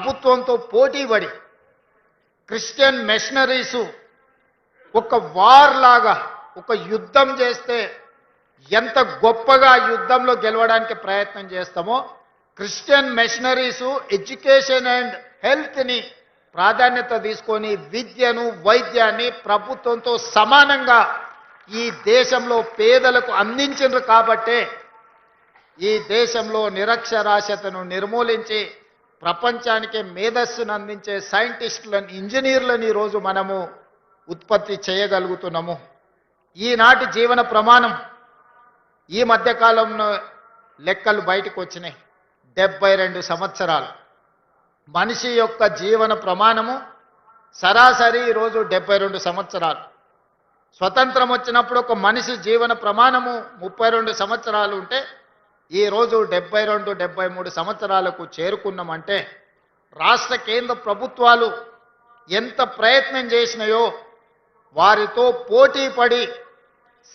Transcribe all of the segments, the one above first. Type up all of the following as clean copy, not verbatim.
ప్రభుత్వంతో పోటీపడి Christian machineries ఒక వార్ లాగా ఒక యుద్ధం చేస్తే ఎంత గొప్పగా యుద్ధంలో గెలవడానికి ప్రయత్నం చేస్తామో క్రిస్టియన్ మిషనరీస్ ఎడ్యుకేషన్ అండ్ హెల్త్ని ప్రాధాన్యత తీసుకొని విద్యను వైద్యాన్ని ప్రభుత్వంతో సమానంగా ఈ దేశంలో పేదలకు అందించారు కాబట్టే ఈ దేశంలో నిరక్షరాస్యతను నిర్మూలించి ప్రపంచానికి మేధస్సును అందించే సైంటిస్టులను ఇంజనీర్లను ఈరోజు మనము ఉత్పత్తి చేయగలుగుతున్నాము. ఈనాటి జీవన ప్రమాణం ఈ మధ్యకాలంలో లెక్కలు బయటకు వచ్చినాయి. 72 సంవత్సరాలు మనిషి యొక్క జీవన ప్రమాణము సరాసరి ఈరోజు 72 సంవత్సరాలు. స్వతంత్రం వచ్చినప్పుడు ఒక మనిషి జీవన ప్రమాణము 32 సంవత్సరాలు ఉంటే ఈరోజు 72, 73 సంవత్సరాలకు చేరుకున్నామంటే రాష్ట్ర కేంద్ర ప్రభుత్వాలు ఎంత ప్రయత్నం చేసినాయో వారితో పోటీ పడి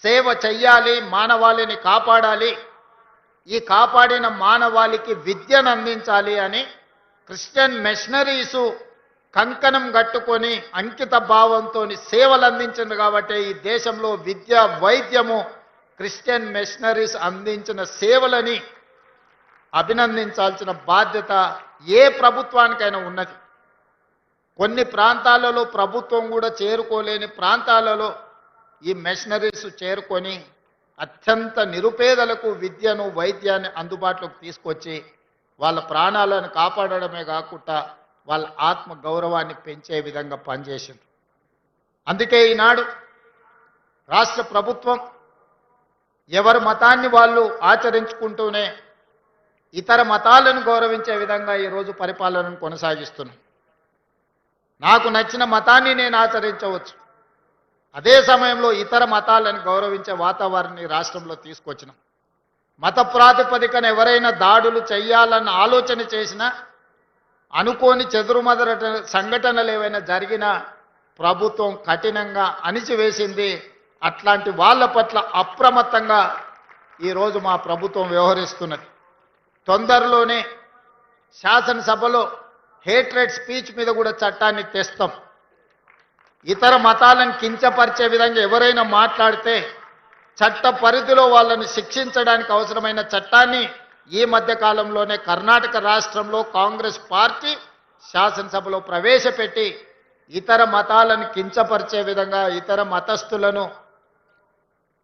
సేవ చెయ్యాలి, మానవాళిని కాపాడాలి, ఈ కాపాడిన మానవాళికి విద్యను అందించాలి అని క్రిస్టియన్ మిషనరీసు కంకణం కట్టుకొని అంకిత భావంతో సేవలు అందించింది. కాబట్టి ఈ దేశంలో విద్య వైద్యము క్రిస్టియన్ మిషనరీస్ అందించిన సేవలని అభినందించాల్సిన బాధ్యత ఏ ప్రభుత్వానికైనా ఉన్నది. కొన్ని ప్రాంతాలలో ప్రభుత్వం కూడా చేరుకోలేని ప్రాంతాలలో ఈ మిషనరీస్ చేరుకొని అత్యంత నిరుపేదలకు విద్యను వైద్యాన్ని అందుబాటులోకి తీసుకొచ్చి వాళ్ళ ప్రాణాలను కాపాడడమే కాకుండా వాళ్ళ ఆత్మ గౌరవాన్ని పెంచే విధంగా పనిచేసింది. అందుకే ఈనాడు రాష్ట్ర ప్రభుత్వం ఎవరి మతాన్ని వాళ్ళు ఆచరించుకుంటూనే ఇతర మతాలను గౌరవించే విధంగా ఈరోజు పరిపాలనను కొనసాగిస్తున్నాం. నాకు నచ్చిన మతాన్ని నేను ఆచరించవచ్చు, అదే సమయంలో ఇతర మతాలను గౌరవించే వాతావరణాన్ని రాష్ట్రంలో తీసుకొచ్చినాం. మత ప్రాతిపదికన ఎవరైనా దాడులు చేయాలన్న ఆలోచన చేసినా అనుకోని చెదురుమదర సంఘటనలు ఏవైనా జరిగినా ప్రభుత్వం కఠినంగా అణిచివేసింది. అట్లాంటి వాళ్ళ పట్ల అప్రమత్తంగా ఈరోజు మా ప్రభుత్వం వ్యవహరిస్తున్నది. తొందరలోనే శాసనసభలో హేట్రెడ్ స్పీచ్ మీద కూడా చట్టాన్ని తెస్తాం. ఇతర మతాలను కించపరిచే విధంగా ఎవరైనా మాట్లాడితే చట్ట పరిధిలో వాళ్ళని శిక్షించడానికి అవసరమైన చట్టాన్ని ఈ మధ్య కాలంలోనే కర్ణాటక రాష్ట్రంలో కాంగ్రెస్ పార్టీ శాసనసభలో ప్రవేశపెట్టి ఇతర మతాలను కించపరిచే విధంగా ఇతర మతస్థులను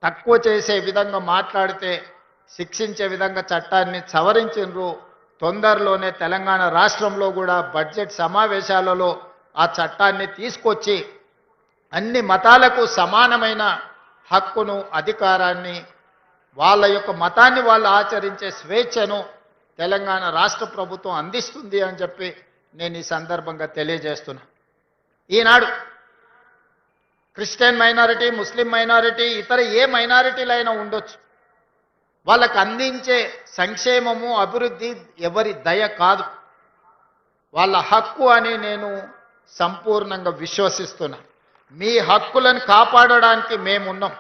తక్కువ చేసే విధంగా మాట్లాడితే శిక్షించే విధంగా చట్టాన్ని సవరించిండ్రు. తొందరలోనే తెలంగాణ రాష్ట్రంలో కూడా బడ్జెట్ సమావేశాలలో ఆ చట్టాన్ని తీసుకొచ్చి అన్ని మతాలకు సమానమైన హక్కును అధికారాన్ని వాళ్ళ యొక్క మతాన్ని వాళ్ళు ఆచరించే స్వేచ్ఛను తెలంగాణ రాష్ట్ర ప్రభుత్వం అందిస్తుంది అని చెప్పి నేను ఈ సందర్భంగా తెలియజేస్తున్నా. ఈనాడు క్రిస్టియన్ మైనారిటీ, ముస్లిం మైనారిటీ, ఇతర ఏ మైనారిటీలైనా ఉండొచ్చు, వాళ్ళకు అందించే సంక్షేమము అభివృద్ధి ఎవరి దయ కాదు, వాళ్ళ హక్కు అని నేను సంపూర్ణంగా విశ్వసిస్తున్నా. మీ హక్కులను కాపాడడానికి మేమున్నాం.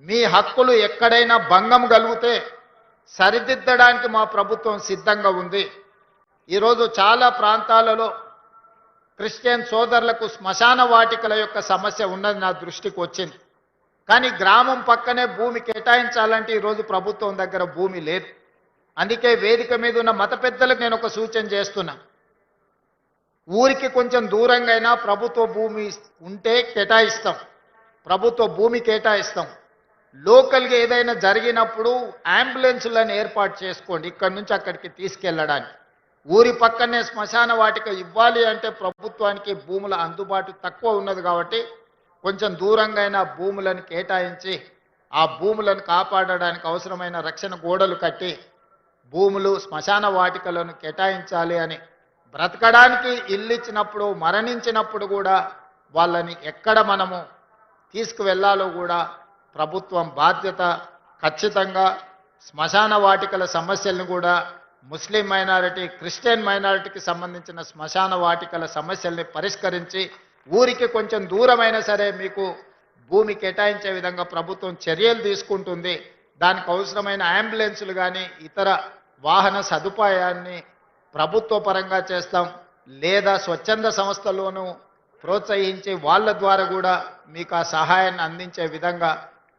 మీ హక్కులు ఎక్కడైనా భంగం కలిగితే సరిదిద్దడానికి మా ప్రభుత్వం సిద్ధంగా ఉంది. ఈరోజు చాలా ప్రాంతాలలో క్రిస్టియన్ సోదరులకు శ్మశాన వాటికల యొక్క సమస్య ఉన్నది నా దృష్టికి వచ్చింది. కానీ గ్రామం పక్కనే భూమి కేటాయించాలంటే ఈరోజు ప్రభుత్వం దగ్గర భూమి లేదు. అందుకే వేదిక మీద ఉన్న మత పెద్దలకు నేను ఒక సూచన చేస్తున్నా. ఊరికి కొంచెం దూరంగా అయినా ప్రభుత్వ భూమి ఉంటే కేటాయిస్తాం, ప్రభుత్వ భూమి కేటాయిస్తాం. లోకల్గా ఏదైనా జరిగినప్పుడు అంబులెన్సులను ఏర్పాటు చేసుకోండి ఇక్కడి నుంచి అక్కడికి తీసుకెళ్ళడానికి. ఊరి పక్కనే శ్మశాన వాటిక ఇవ్వాలి అంటే ప్రభుత్వానికి భూముల అందుబాటు తక్కువ ఉన్నది కాబట్టి కొంచెం దూరంగా అయినా భూములను కేటాయించి ఆ భూములను కాపాడడానికి అవసరమైన రక్షణ గోడలు కట్టి భూములు శ్మశాన వాటికలను కేటాయించాలి అని, బ్రతకడానికి ఇల్లు ఇచ్చినప్పుడు మరణించినప్పుడు కూడా వాళ్ళని ఎక్కడ మనము తీసుకువెళ్ళాలో కూడా ప్రభుత్వం బాధ్యత. ఖచ్చితంగా శ్మశాన వాటికల సమస్యలను కూడా ముస్లిం మైనారిటీ, క్రిస్టియన్ మైనారిటీకి సంబంధించిన శ్మశాన వాటికల సమస్యల్ని పరిష్కరించి ఊరికి కొంచెం దూరమైనా సరే మీకు భూమి కేటాయించే విధంగా ప్రభుత్వం చర్యలు తీసుకుంటుంది. దానికి అవసరమైన అంబులెన్సులు కానీ ఇతర వాహన సదుపాయాన్ని ప్రభుత్వ పరంగా చేస్తాం, లేదా స్వచ్ఛంద సంస్థల్లోనూ ప్రోత్సహించి వాళ్ళ ద్వారా కూడా మీకు ఆ సహాయాన్ని అందించే విధంగా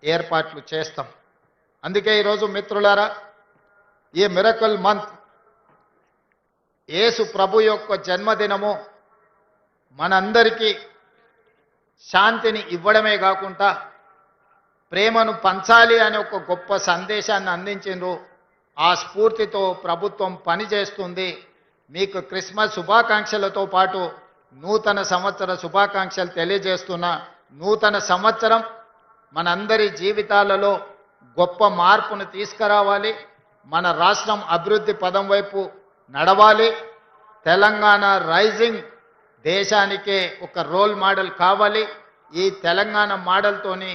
ఏర్పాట్లు చేస్తాం. అందుకే ఈరోజు మిత్రులారా, ఈ మిరకల్ మంత్ యేసు ప్రభు యొక్క జన్మదినము మనందరికీ శాంతిని ఇవ్వడమే కాకుండా ప్రేమను పంచాలి అనే ఒక గొప్ప సందేశాన్ని అందించిండ్రు. ఆ స్ఫూర్తితో ప్రభుత్వం పనిచేస్తుంది. మీకు క్రిస్మస్ శుభాకాంక్షలతో పాటు నూతన సంవత్సర శుభాకాంక్షలు తెలియజేస్తున్నా. నూతన సంవత్సరం మనందరి జీవితాలలో గొప్ప మార్పును తీసుకురావాలి. మన రాష్ట్రం అభివృద్ధి పదం వైపు నడవాలి. తెలంగాణ రైజింగ్ దేశానికే ఒక రోల్ మోడల్ కావాలి. ఈ తెలంగాణ మోడల్తోని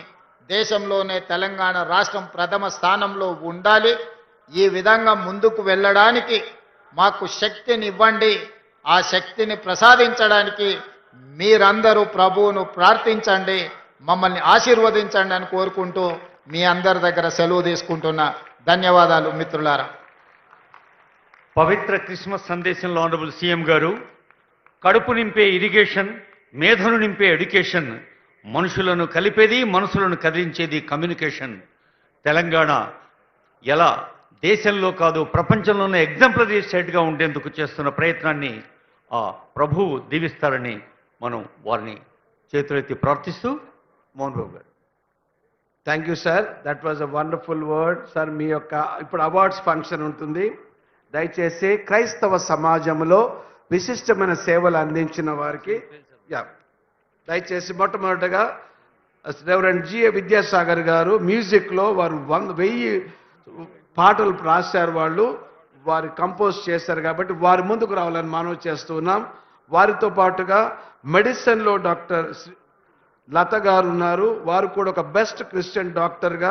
దేశంలోనే తెలంగాణ రాష్ట్రం ప్రథమ స్థానంలో ఉండాలి. ఈ విధంగా ముందుకు వెళ్ళడానికి మాకు శక్తిని ఇవ్వండి. ఆ శక్తిని ప్రసాదించడానికి మీరందరూ ప్రభువును ప్రార్థించండి, మమ్మల్ని ఆశీర్వదించండి అని కోరుకుంటూ మీ అందరి దగ్గర సెలవు తీసుకుంటున్నా. ధన్యవాదాలు మిత్రులారా. పవిత్ర క్రిస్మస్ సందేశంలో ఆనరబుల్ సీఎం గారు కడుపు నింపే ఇరిగేషన్, మేధను నింపే ఎడ్యుకేషన్, మనుషులను కలిపేది, మనసులను కదిలించేది కమ్యూనికేషన్. తెలంగాణ ఎలా దేశంలో కాదు ప్రపంచంలోనే ఎగ్జాంపులరీ స్టేట్గా ఉండేందుకు చేస్తున్న ప్రయత్నాన్ని ఆ ప్రభువు దీవిస్తారని మనం వారిని చేతులెత్తి ప్రార్థిస్తూ మోహన్ బాబు గారు. Thank you sir, that was a wonderful word sir. మీ యొక్క ఇప్పుడు అవార్డ్స్ ఫంక్షన్ ఉంటుంది. దయచేసి క్రైస్తవ సమాజంలో విశిష్టమైన సేవలు అందించిన వారికి దయచేసి మొట్టమొదటిగా రెవరెండ్ జిఏ విద్యాసాగర్ గారు మ్యూజిక్లో వారు 1000 పాటలు రాశారు. వారు కంపోజ్ చేశారు కాబట్టి వారి ముందుకు రావాలని మనవి చేస్తున్నాం. వారితో పాటుగా మెడిసిన్లో డాక్టర్ లత గారు ఉన్నారు. వారు కూడా ఒక బెస్ట్ క్రిస్టియన్ డాక్టర్గా